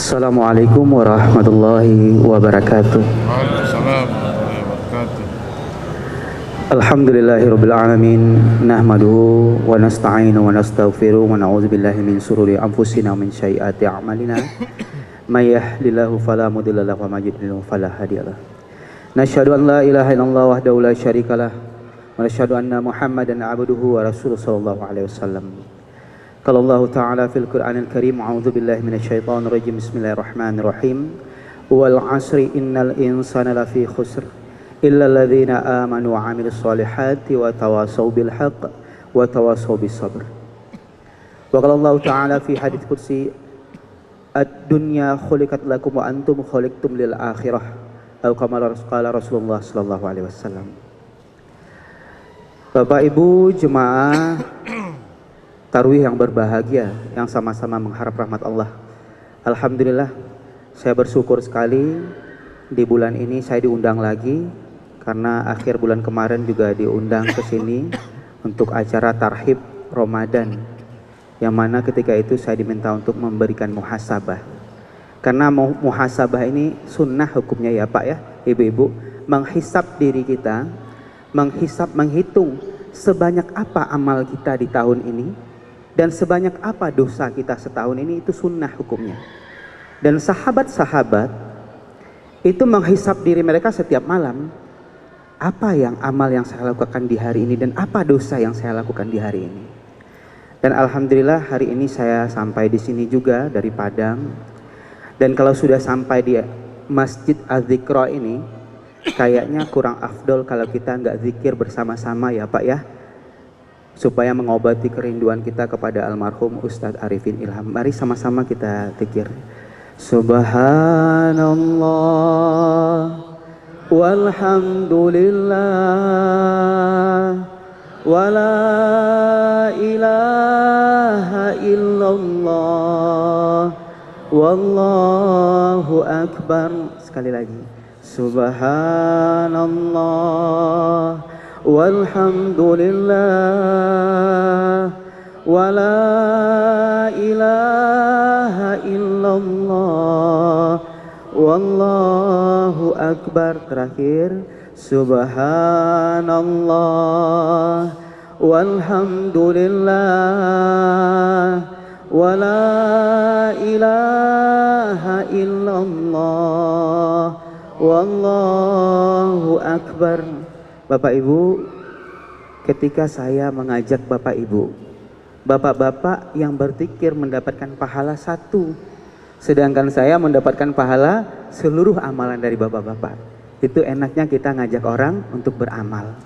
Assalamualaikum warahmatullahi wabarakatuh. Waalaikumsalam warahmatullahi wabarakatuh. Alhamdulillahirabbil alamin, nahmaduhu wa nasta'inu wa nastaghfiruh wa na'udzu billahi min shururi anfusina wa min sayyiati a'malina. May yahdihillahu fala mudilla lahu wa may yudlil fala hadiyalah. Nasyhadu an la ilaha illallah wahdahu la syarikalah wa nasyhadu anna Muhammadan 'abduhu wa rasuluhu sallallahu alaihi wasallam. Qala Allah Ta'ala fil Qur'anil Karim, a'udzu billahi minasyaitonir rajim. Bismillahirrahmanirrahim. Wal 'asri innal insana lafi khusr illa alladzina amanu wa 'amilus solihati wa tawasaw bil haqq wa tawasaw bis sabr. Wa qala Allah Ta'ala fi hadits qudsi, ad-dunya khuliqat lakum wa antum khuliqtum lil akhirah. Atau kama qala Rasulullah sallallahu alaihi wasallam. Bapak Ibu jemaah tarawih yang berbahagia, yang sama-sama mengharap rahmat Allah. Alhamdulillah, saya bersyukur sekali di bulan ini saya diundang lagi, karena akhir bulan kemarin juga diundang ke sini untuk acara tarhib Ramadan, yang mana ketika itu saya diminta untuk memberikan muhasabah. Karena muhasabah ini sunnah hukumnya ya Pak ya, Ibu-ibu, menghisap diri kita, menghitung sebanyak apa amal kita di tahun ini dan sebanyak apa dosa kita setahun ini, itu sunnah hukumnya. Dan sahabat-sahabat itu menghisap diri mereka setiap malam, apa yang amal yang saya lakukan di hari ini dan apa dosa yang saya lakukan di hari ini. Dan alhamdulillah hari ini saya sampai di sini juga dari Padang. Dan kalau sudah sampai di Masjid Az-Zikra ini, kayaknya kurang afdol kalau kita nggak zikir bersama-sama ya Pak ya, supaya mengobati kerinduan kita kepada almarhum Ustadz Arifin Ilham. Mari sama-sama kita zikir. Subhanallah walhamdulillah wa la ilaha illallah wallahu akbar. Sekali lagi. Subhanallah walhamdulillah wa la ilaha illallah wallahu akbar. Terakhir, subhanallah walhamdulillah wa la ilaha illallah wallahu akbar. Bapak Ibu, ketika saya mengajak Bapak Ibu, Bapak-bapak yang berzikir mendapatkan pahala 1, sedangkan saya mendapatkan pahala seluruh amalan dari Bapak-bapak. Itu enaknya kita ngajak orang untuk beramal.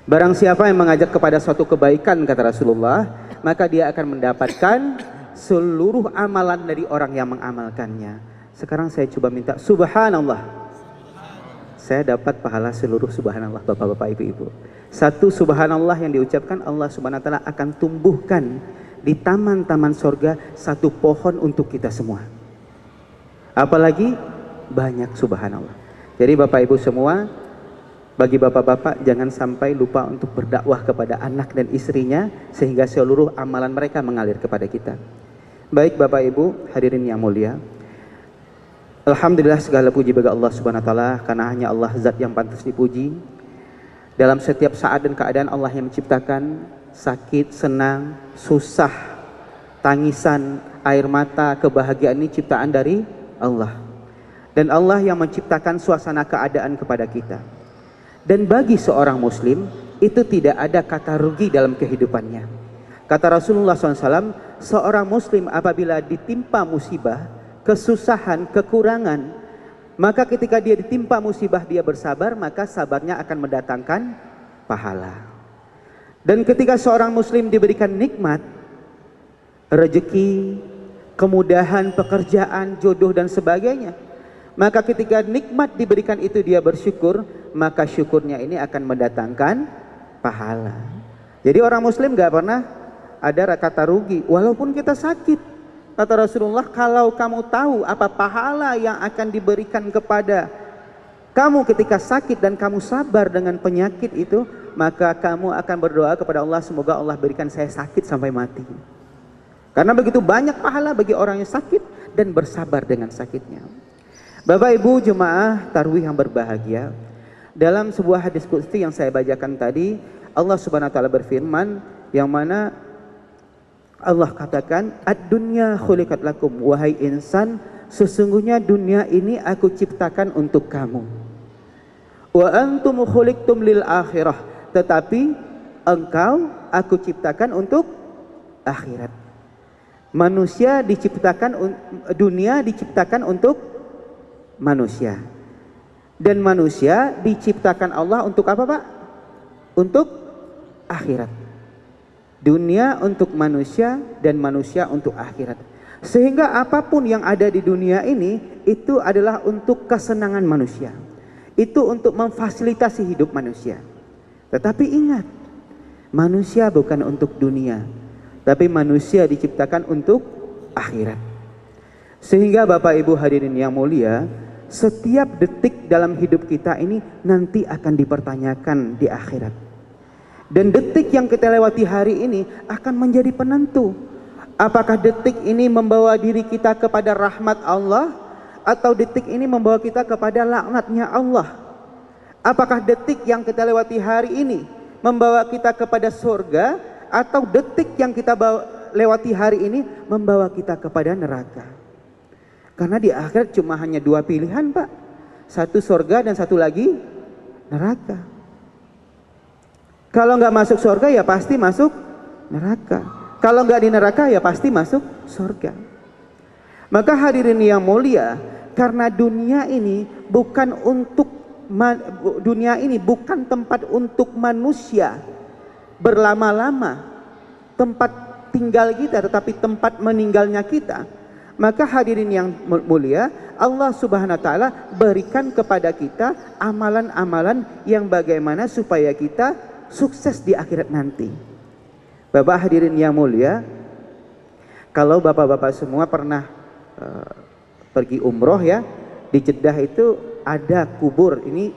Barang siapa yang mengajak kepada suatu kebaikan, kata Rasulullah, maka dia akan mendapatkan seluruh amalan dari orang yang mengamalkannya. Sekarang saya coba minta subhanallah. Saya dapat pahala seluruh subhanallah Bapak-bapak Ibu-ibu. 1 subhanallah yang diucapkan, Allah Subhanahu wa taala akan tumbuhkan di taman-taman sorga 1 pohon untuk kita semua. Apalagi banyak subhanallah. Jadi Bapak Ibu semua, bagi Bapak-bapak jangan sampai lupa untuk berdakwah kepada anak dan istrinya, sehingga seluruh amalan mereka mengalir kepada kita. Baik Bapak Ibu hadirin yang mulia, alhamdulillah segala puji bagi Allah Subhanahu wa taala, karena hanya Allah zat yang pantas dipuji. Dalam setiap saat dan keadaan Allah yang menciptakan, sakit, senang, susah, tangisan, air mata, kebahagiaan ini ciptaan dari Allah. Dan Allah yang menciptakan suasana keadaan kepada kita. Dan bagi seorang muslim itu tidak ada kata rugi dalam kehidupannya. Kata Rasulullah SAW, seorang muslim apabila ditimpa musibah, kesusahan, kekurangan, maka ketika dia ditimpa musibah dia bersabar, maka sabarnya akan mendatangkan pahala. Dan ketika seorang muslim diberikan nikmat, rezeki, kemudahan, pekerjaan, jodoh dan sebagainya, maka ketika nikmat diberikan itu dia bersyukur, maka syukurnya ini akan mendatangkan pahala. Jadi orang muslim gak pernah ada kata rugi walaupun kita sakit. Kata Rasulullah, kalau kamu tahu apa pahala yang akan diberikan kepada kamu ketika sakit dan kamu sabar dengan penyakit itu, maka kamu akan berdoa kepada Allah, semoga Allah berikan saya sakit sampai mati. Karena begitu banyak pahala bagi orang yang sakit dan bersabar dengan sakitnya. Bapak Ibu jemaah tarawih yang berbahagia, dalam sebuah hadis qudsi yang saya bacakan tadi, Allah Subhanahu wa taala berfirman yang mana Allah katakan, "Ad-dunya khuliqat lakum," wahai insan, sesungguhnya dunia ini aku ciptakan untuk kamu. "Wa antum khuliqtum lil akhirah," tetapi engkau aku ciptakan untuk akhirat. Manusia diciptakan, dunia diciptakan untuk manusia. Dan manusia diciptakan Allah untuk apa, Pak? Untuk akhirat. Dunia untuk manusia dan manusia untuk akhirat. Sehingga apapun yang ada di dunia ini itu adalah untuk kesenangan manusia. Itu untuk memfasilitasi hidup manusia. Tetapi ingat, manusia bukan untuk dunia, tapi manusia diciptakan untuk akhirat. Sehingga Bapak Ibu hadirin yang mulia, setiap detik dalam hidup kita ini nanti akan dipertanyakan di akhirat. Dan detik yang kita lewati hari ini akan menjadi penentu. Apakah detik ini membawa diri kita kepada rahmat Allah, atau detik ini membawa kita kepada laknatnya Allah? Apakah detik yang kita lewati hari ini membawa kita kepada surga, atau detik yang kita lewati hari ini membawa kita kepada neraka? Karena di akhirat cuma hanya dua pilihan, Pak. Satu surga dan satu lagi neraka. Kalau nggak masuk surga ya pasti masuk neraka. Kalau nggak di neraka ya pasti masuk surga. Maka hadirin yang mulia, karena dunia ini bukan tempat untuk manusia berlama-lama, tempat tinggal kita, tetapi tempat meninggalnya kita. Maka hadirin yang mulia, Allah Subhanahu wa taala berikan kepada kita amalan-amalan yang bagaimana supaya kita sukses di akhirat nanti. Bapak hadirin yang mulia, kalau bapak-bapak semua pernah pergi umroh ya, di Jeddah itu ada kubur. Ini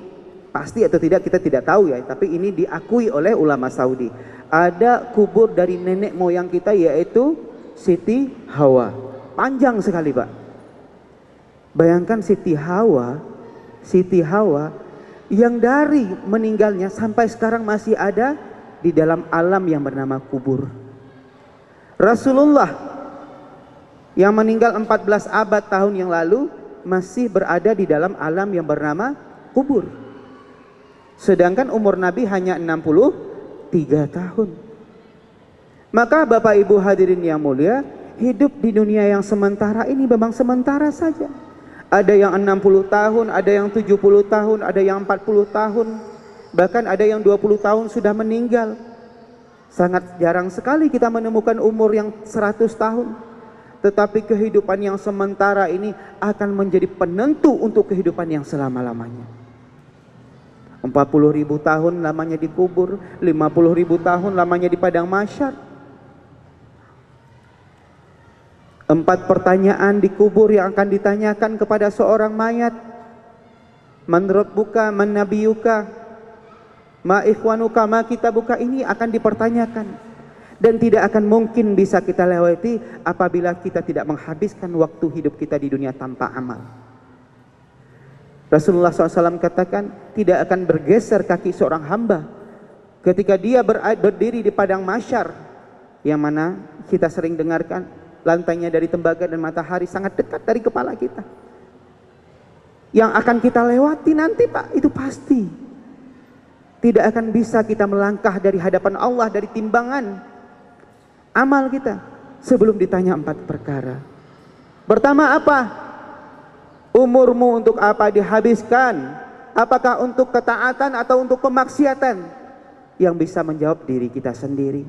pasti atau tidak kita tidak tahu ya, tapi ini diakui oleh ulama Saudi. Ada kubur dari nenek moyang kita, yaitu Siti Hawa. Panjang sekali, Pak. Bayangkan Siti Hawa yang dari meninggalnya sampai sekarang masih ada di dalam alam yang bernama kubur. Rasulullah yang meninggal 14 abad tahun yang lalu masih berada di dalam alam yang bernama kubur. Sedangkan umur Nabi hanya 63 tahun. Maka Bapak Ibu hadirin yang mulia, hidup di dunia yang sementara ini memang sementara saja. Ada yang 60 tahun, ada yang 70 tahun, ada yang 40 tahun, bahkan ada yang 20 tahun sudah meninggal. Sangat jarang sekali kita menemukan umur yang 100 tahun. Tetapi kehidupan yang sementara ini akan menjadi penentu untuk kehidupan yang selama-lamanya. 40.000 tahun lamanya di kubur, 50.000 tahun lamanya di padang mahsyar. 4 pertanyaan di kubur yang akan ditanyakan kepada seorang mayat. Man rabbuka, man nabiyuka, ma ikhwanuka, ma kitabuka, ini akan dipertanyakan. Dan tidak akan mungkin bisa kita lewati apabila kita tidak menghabiskan waktu hidup kita di dunia tanpa amal. Rasulullah SAW katakan, tidak akan bergeser kaki seorang hamba ketika dia berdiri di padang mahsyar, yang mana kita sering dengarkan, lantainya dari tembaga dan matahari sangat dekat dari kepala kita. Yang akan kita lewati nanti, Pak, itu pasti. Tidak akan bisa kita melangkah dari hadapan Allah, dari timbangan amal kita sebelum ditanya 4 perkara. Pertama apa? Umurmu untuk apa dihabiskan? Apakah untuk ketaatan atau untuk kemaksiatan? Yang bisa menjawab diri kita sendiri.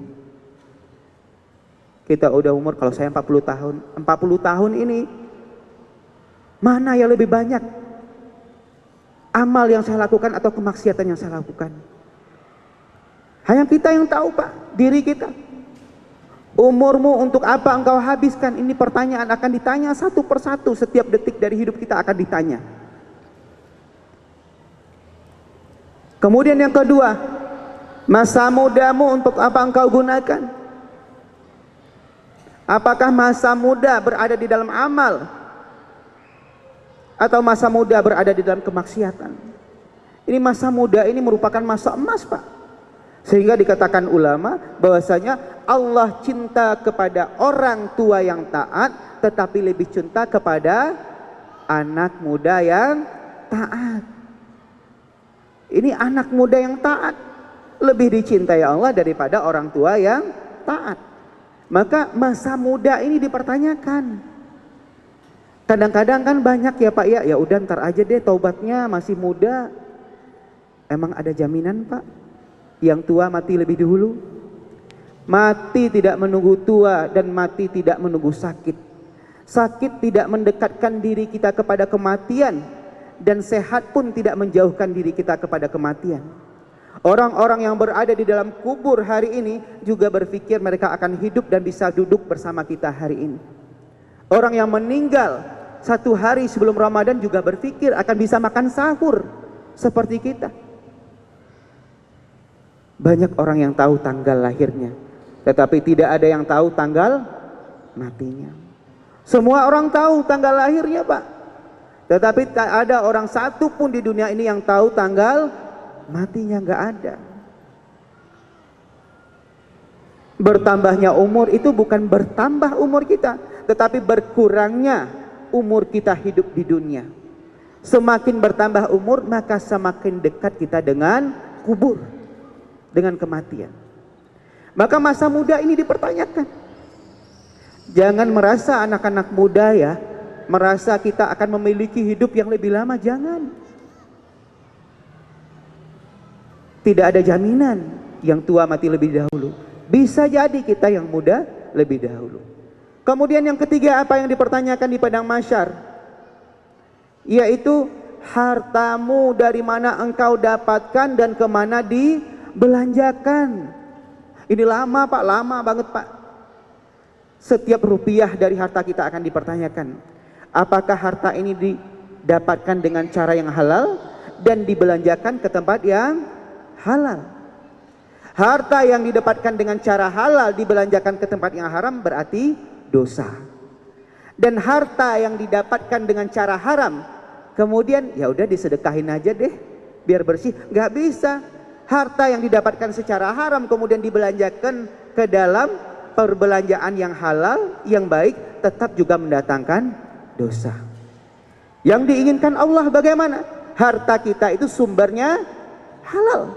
Kita udah umur, kalau saya 40 tahun. 40 tahun ini mana yang lebih banyak? Amal yang saya lakukan atau kemaksiatan yang saya lakukan? Hanya kita yang tahu, Pak, diri kita. Umurmu untuk apa engkau habiskan? Ini pertanyaan akan ditanya satu persatu. Setiap detik dari hidup kita akan ditanya. Kemudian yang kedua, masa mudamu untuk apa engkau gunakan? Apakah masa muda berada di dalam amal atau masa muda berada di dalam kemaksiatan. Ini masa muda ini merupakan masa emas, Pak. Sehingga dikatakan ulama bahwasanya Allah cinta kepada orang tua yang taat, tetapi lebih cinta kepada anak muda yang taat. Ini anak muda yang taat lebih dicintai Allah daripada orang tua yang taat. Maka masa muda ini dipertanyakan. Kadang-kadang kan banyak ya Pak ya, ya udah ntar aja deh taubatnya masih muda. Emang ada jaminan Pak? Yang tua mati lebih dahulu? Mati tidak menunggu tua dan mati tidak menunggu sakit. Sakit tidak mendekatkan diri kita kepada kematian, dan sehat pun tidak menjauhkan diri kita kepada kematian. Orang-orang yang berada di dalam kubur hari ini juga berpikir mereka akan hidup dan bisa duduk bersama kita hari ini. Orang yang meninggal 1 hari sebelum Ramadan juga berpikir akan bisa makan sahur seperti kita. Banyak orang yang tahu tanggal lahirnya, tetapi tidak ada yang tahu tanggal matinya. Semua orang tahu tanggal lahirnya Pak, tetapi tak ada orang satu pun di dunia ini yang tahu tanggal matinya, nggak ada. Bertambahnya umur itu bukan bertambah umur kita, tetapi berkurangnya umur kita hidup di dunia. Semakin bertambah umur, maka semakin dekat kita dengan kubur, dengan kematian. Maka masa muda ini dipertanyakan. Jangan merasa anak-anak muda ya, merasa kita akan memiliki hidup yang lebih lama, jangan. Tidak ada jaminan yang tua mati lebih dahulu. Bisa jadi kita yang muda lebih dahulu. Kemudian yang ketiga apa yang dipertanyakan di padang mahsyar? Yaitu hartamu dari mana engkau dapatkan dan kemana dibelanjakan. Ini lama Pak, lama banget Pak. Setiap rupiah dari harta kita akan dipertanyakan. Apakah harta ini didapatkan dengan cara yang halal dan dibelanjakan ke tempat yang halal? Harta yang didapatkan dengan cara halal dibelanjakan ke tempat yang haram berarti dosa. Dan harta yang didapatkan dengan cara haram kemudian ya udah disedekahin aja deh biar bersih, nggak bisa. Harta yang didapatkan secara haram kemudian dibelanjakan ke dalam perbelanjaan yang halal, yang baik, tetap juga mendatangkan dosa. Yang diinginkan Allah bagaimana? Harta kita itu sumbernya halal.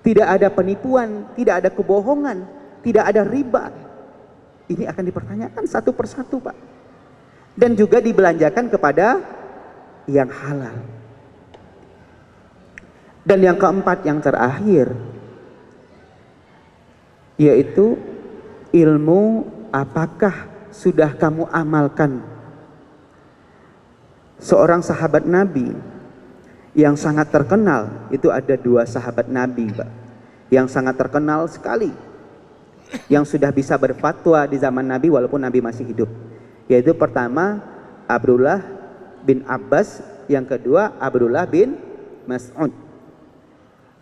Tidak ada penipuan, tidak ada kebohongan, tidak ada riba. Ini akan dipertanyakan satu persatu Pak. Dan juga dibelanjakan kepada yang halal. Dan yang keempat, yang terakhir, yaitu ilmu apakah sudah kamu amalkan. Seorang sahabat Nabi yang sangat terkenal, itu ada 2 sahabat Nabi Pak, yang sangat terkenal sekali, yang sudah bisa berfatwa di zaman Nabi walaupun Nabi masih hidup. Yaitu pertama Abdullah bin Abbas, yang kedua Abdullah bin Mas'ud.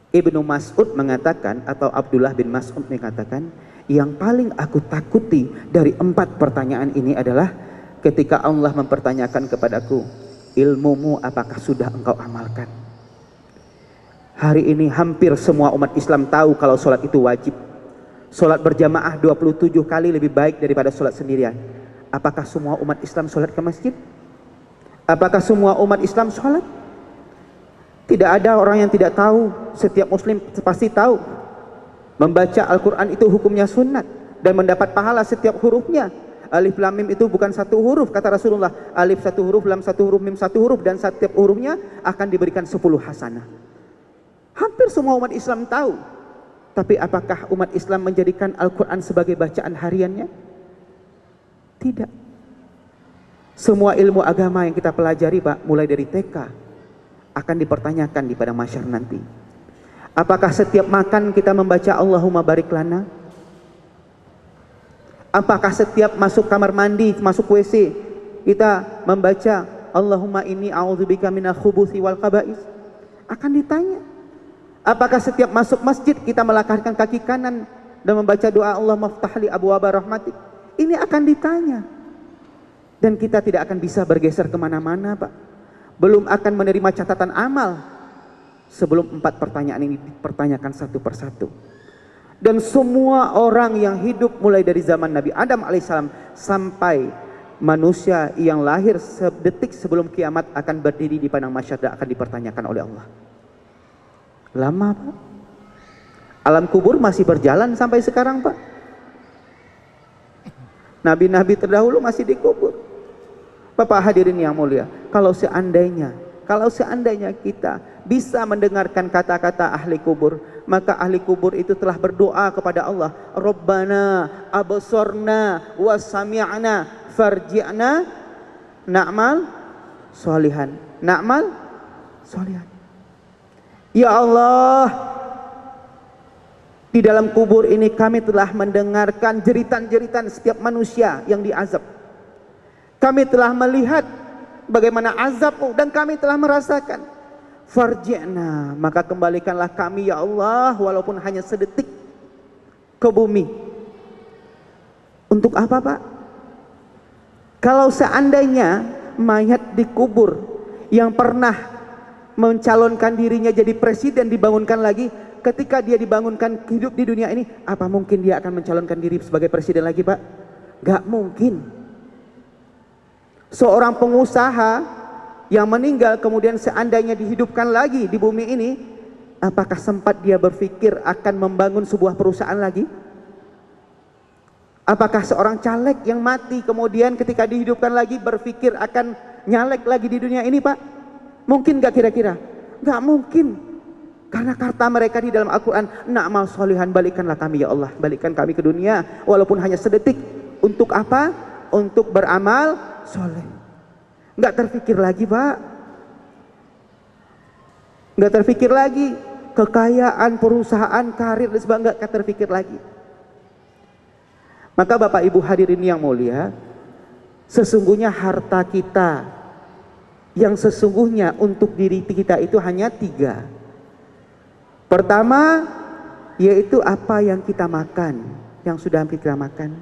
Ibnu Mas'ud mengatakan, atau Abdullah bin Mas'ud mengatakan, yang paling aku takuti dari 4 pertanyaan ini adalah ketika Allah mempertanyakan kepadaku, ilmumu apakah sudah engkau amalkan? Hari ini hampir semua umat Islam tahu kalau sholat itu wajib. Sholat berjamaah 27 kali lebih baik daripada sholat sendirian. Apakah semua umat Islam sholat ke masjid? Apakah semua umat Islam sholat? Tidak ada orang yang tidak tahu. Setiap muslim pasti tahu. Membaca Al-Quran itu hukumnya sunat dan mendapat pahala setiap hurufnya. Alif lam mim itu bukan 1 huruf kata Rasulullah. Alif 1 huruf, lam 1 huruf, mim 1 huruf, dan setiap hurufnya akan diberikan 10 hasanah. Hampir semua umat Islam tahu. Tapi apakah umat Islam menjadikan Al-Quran sebagai bacaan hariannya? Tidak. Semua ilmu agama yang kita pelajari Pak, mulai dari TK, akan dipertanyakan di padang mahsyar nanti. Apakah setiap makan kita membaca Allahumma barik lana? Apakah setiap masuk kamar mandi, masuk WC, kita membaca Allahumma inni a'udzubika minal khubuthi wal khaba'is? Akan ditanya. Apakah setiap masuk masjid kita melangkahkan kaki kanan dan membaca doa Allahumma ftahli abwaaba rahmatik? Ini akan ditanya. Dan kita tidak akan bisa bergeser kemana-mana, Pak. Belum akan menerima catatan amal sebelum 4 pertanyaan ini dipertanyakan satu persatu. Dan semua orang yang hidup mulai dari zaman Nabi Adam alaihissalam sampai manusia yang lahir sedetik sebelum kiamat akan berdiri di padang mahsyar dan akan dipertanyakan oleh Allah. Lama, Pak. Alam kubur masih berjalan sampai sekarang, Pak. Nabi-nabi terdahulu masih dikubur. Bapak hadirin yang mulia, kalau seandainya kita bisa mendengarkan kata-kata ahli kubur, maka ahli kubur itu telah berdoa kepada Allah, Rabbana absorna wa sami'na farji'na na'mal solihan. Na'mal solihan. Ya Allah, di dalam kubur ini kami telah mendengarkan jeritan-jeritan setiap manusia yang diazab. Kami telah melihat bagaimana azabmu dan kami telah merasakan. Farji'na, maka kembalikanlah kami ya Allah walaupun hanya sedetik ke bumi. Untuk apa, Pak? Kalau seandainya mayat dikubur yang pernah mencalonkan dirinya jadi presiden dibangunkan lagi, ketika dia dibangunkan hidup di dunia ini, apa mungkin dia akan mencalonkan diri sebagai presiden lagi, Pak? Gak mungkin. Seorang pengusaha yang meninggal kemudian seandainya dihidupkan lagi di bumi ini, apakah sempat dia berpikir akan membangun sebuah perusahaan lagi? Apakah seorang caleg yang mati kemudian ketika dihidupkan lagi berpikir akan nyalek lagi di dunia ini, Pak? Mungkin gak kira-kira? Gak mungkin. Karena kata mereka di dalam Al-Quran, na'mal solihan, balikkanlah kami ya Allah, balikkan kami ke dunia walaupun hanya sedetik. Untuk apa? Untuk beramal soleh. Nggak terpikir lagi, Pak. Nggak terpikir lagi kekayaan, perusahaan, karir dan sebagainya, nggak terpikir lagi. Maka Bapak Ibu hadirin yang mulia, sesungguhnya harta kita yang sesungguhnya untuk diri kita itu hanya 3. Pertama, yaitu apa yang kita makan, yang sudah kita makan.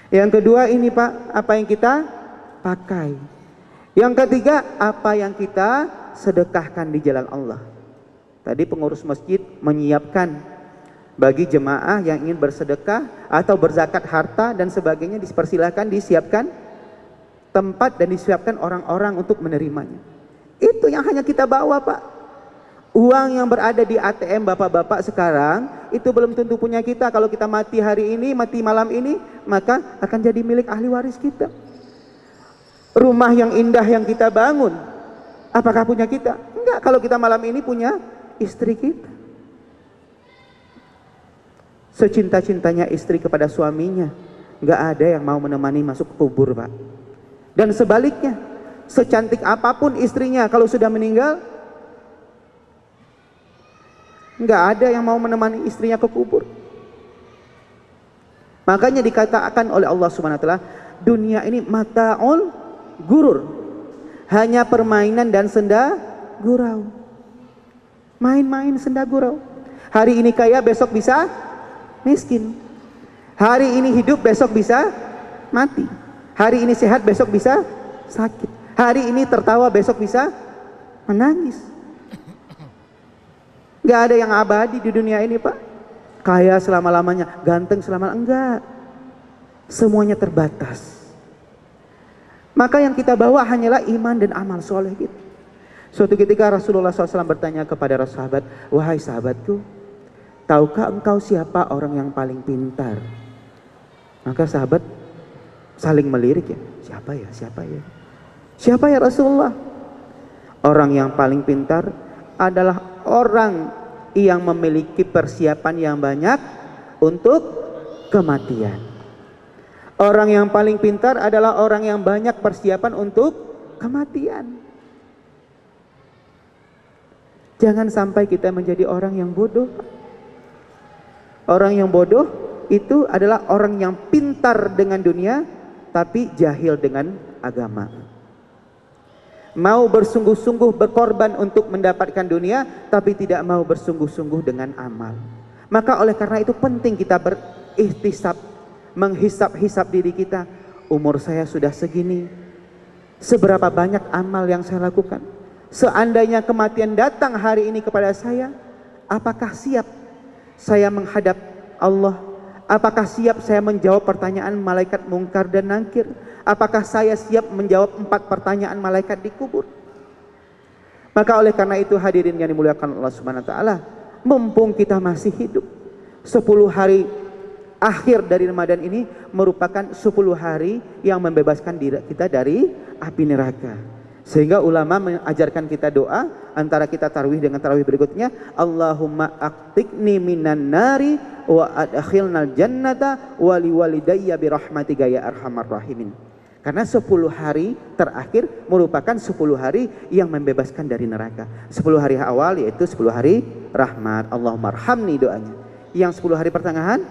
Yang kedua ini, Pak, apa yang kita pakai. Yang ketiga, apa yang kita sedekahkan di jalan Allah. Tadi pengurus masjid menyiapkan bagi jemaah yang ingin bersedekah atau berzakat harta dan sebagainya, dipersilahkan, disiapkan tempat dan disiapkan orang-orang untuk menerimanya. Itu yang hanya kita bawa, Pak. Uang yang berada di ATM bapak-bapak sekarang itu belum tentu punya kita. Kalau kita mati hari ini, mati malam ini, maka akan jadi milik ahli waris kita. Rumah yang indah yang kita bangun, apakah punya kita? Enggak, kalau kita malam ini punya istri kita. Secinta-cintanya istri kepada suaminya, enggak ada yang mau menemani masuk ke kubur, Pak. Dan sebaliknya, secantik apapun istrinya kalau sudah meninggal, enggak ada yang mau menemani istrinya ke kubur. Makanya dikatakan oleh Allah Subhanahu wa taala, dunia ini mata'ul gurur, hanya permainan dan senda gurau. Main-main senda gurau. Hari ini kaya, besok bisa miskin. Hari ini hidup, besok bisa mati. Hari ini sehat, besok bisa sakit. Hari ini tertawa, besok bisa menangis. Gak ada yang abadi di dunia ini, Pak. Kaya selama-lamanya, ganteng selama-lamanya, enggak. Semuanya terbatas. Maka yang kita bawa hanyalah iman dan amal soleh kita. Suatu ketika Rasulullah SAW bertanya kepada sahabat, wahai sahabatku, tahukah engkau siapa orang yang paling pintar? Maka sahabat saling melirik, ya, siapa ya, siapa ya? Siapa ya Rasulullah? Orang yang paling pintar adalah orang yang memiliki persiapan yang banyak untuk kematian. Orang yang paling pintar adalah orang yang banyak persiapan untuk kematian. Jangan sampai kita menjadi orang yang bodoh. Orang yang bodoh itu adalah orang yang pintar dengan dunia tapi jahil dengan agama. Mau bersungguh-sungguh berkorban untuk mendapatkan dunia tapi tidak mau bersungguh-sungguh dengan amal. Maka oleh karena itu penting kita berihtisab, menghisap-hisap diri kita. umur saya sudah segini, seberapa banyak amal yang saya lakukan. Seandainya kematian datang hari ini kepada saya, apakah siap saya menghadap Allah? Apakah siap saya menjawab pertanyaan malaikat mungkar dan nakir? Apakah saya siap menjawab 4 pertanyaan malaikat di kubur? Maka oleh karena itu hadirin yang dimuliakan Allah Subhanahu wa taala, mumpung kita masih hidup, 10 hari akhir dari Ramadan ini merupakan 10 hari yang membebaskan diri kita dari api neraka. Sehingga ulama mengajarkan kita doa antara kita tarawih dengan tarawih berikutnya, Allahumma aqtiqni minan nari wa adkhilnal jannata wa liwalidayya birahmatika ya arhamar rahimin. Karena 10 hari terakhir merupakan 10 hari yang membebaskan dari neraka. 10 hari awal yaitu 10 hari rahmat, Allahumma arhamni doanya. Yang 10 hari pertengahan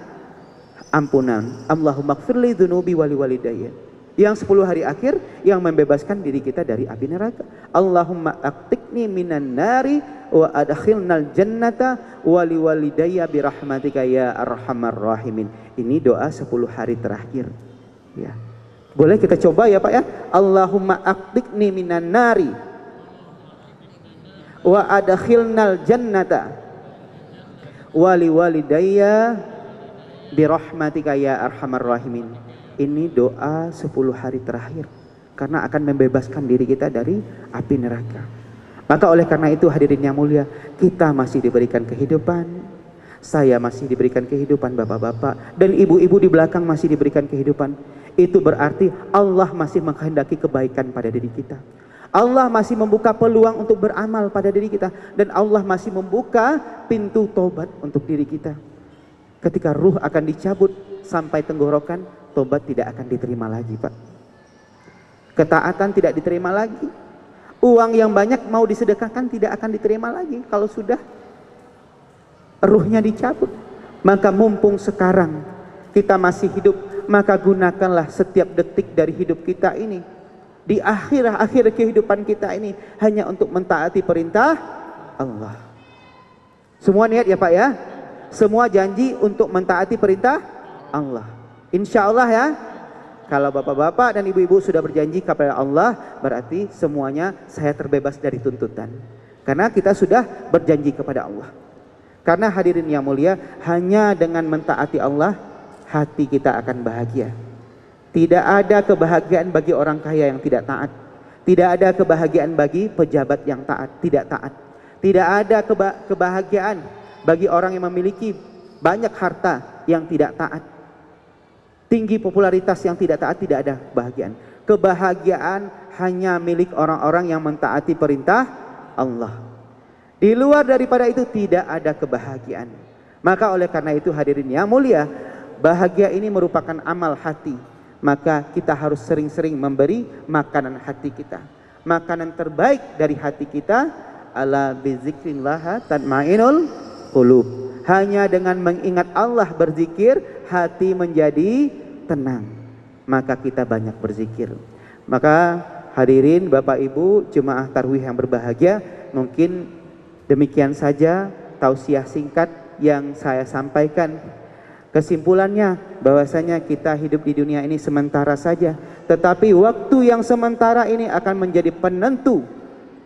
ampunan, Allahumma gfirli dzunubi wa liwalidayya. Yang 10 hari akhir yang membebaskan diri kita dari api neraka, Allahumma aqtiqni minan nari wa adkhilnal jannata wa liwalidayya birahmatika ya arhamar rahimin. Ini doa 10 hari terakhir ya. Boleh kita coba ya Pak ya. Allahumma aqtiqni minan nari wa adkhilnal jannata wa liwalidayya birahmatika ya arhamar rahimin. Ini doa 10 hari terakhir karena akan membebaskan diri kita dari api neraka. Maka oleh karena itu hadirin yang mulia, kita masih diberikan kehidupan, saya masih diberikan kehidupan, bapak-bapak dan ibu-ibu di belakang masih diberikan kehidupan. Itu berarti Allah masih menghendaki kebaikan pada diri kita. Allah masih membuka peluang untuk beramal pada diri kita, dan Allah masih membuka pintu tobat untuk diri kita. Ketika ruh akan dicabut sampai tenggorokan, tobat tidak akan diterima lagi, Pak. Ketaatan tidak diterima lagi. Uang yang banyak mau disedekahkan tidak akan diterima lagi kalau sudah ruhnya dicabut. Maka mumpung sekarang kita masih hidup, maka gunakanlah setiap detik dari hidup kita ini, di akhir kehidupan kita ini, hanya untuk mentaati perintah Allah. Semua niat ya Pak ya. Semua janji untuk mentaati perintah Allah. Insya Allah ya. Kalau bapak-bapak dan ibu-ibu sudah berjanji kepada Allah, berarti semuanya saya terbebas dari tuntutan. Karena kita sudah berjanji kepada Allah. Karena hadirin yang mulia, hanya dengan mentaati Allah, hati kita akan bahagia. Tidak ada kebahagiaan bagi orang kaya yang tidak taat. Tidak ada kebahagiaan bagi pejabat yang tidak taat. Tidak ada kebahagiaan bagi orang yang memiliki banyak harta yang tidak taat. Tinggi popularitas yang tidak taat, tidak ada kebahagiaan. Kebahagiaan hanya milik orang-orang yang mentaati perintah Allah. Di luar daripada itu tidak ada kebahagiaan. Maka oleh karena itu hadirin yang mulia, bahagia ini merupakan amal hati. Maka kita harus sering-sering memberi makanan hati kita. Makanan terbaik dari hati kita, ala bizikrillah tatmainul qulub. Hanya dengan mengingat Allah berzikir, hati menjadi tenang. Maka kita banyak berzikir. Maka hadirin Bapak Ibu jemaah tarawih yang berbahagia, mungkin demikian saja tausiah singkat yang saya sampaikan. Kesimpulannya bahwasanya kita hidup di dunia ini sementara saja, tetapi waktu yang sementara ini akan menjadi penentu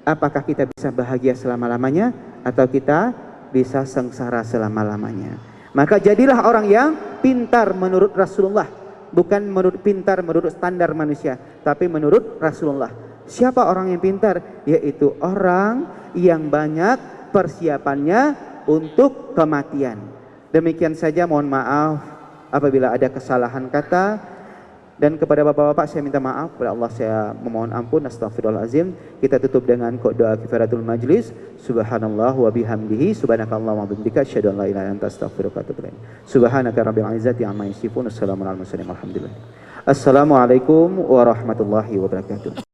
apakah kita bisa bahagia selama-lamanya atau kita bisa sengsara selama-lamanya. Maka jadilah orang yang pintar menurut Rasulullah, bukan pintar menurut standar manusia, tapi menurut Rasulullah. Siapa orang yang pintar? Yaitu orang yang banyak persiapannya untuk kematian. Demikian saja, mohon maaf apabila ada kesalahan kata, dan kepada bapak-bapak saya minta maaf, kepada Allah saya memohon ampun, astagfirullahalazim. Kita tutup dengan doa kifaratul majlis. Subhanallah wa bihamdihi, subhanakallah wa bihamdika, asyhadu an la ilaha illa anta, astaghfiruka wa atubu ilaik. Subhanaka rabbil izzati amma yasifun, wassalamu alal mursalin, alhamdulillah. Assalamualaikum warahmatullahi wabarakatuh.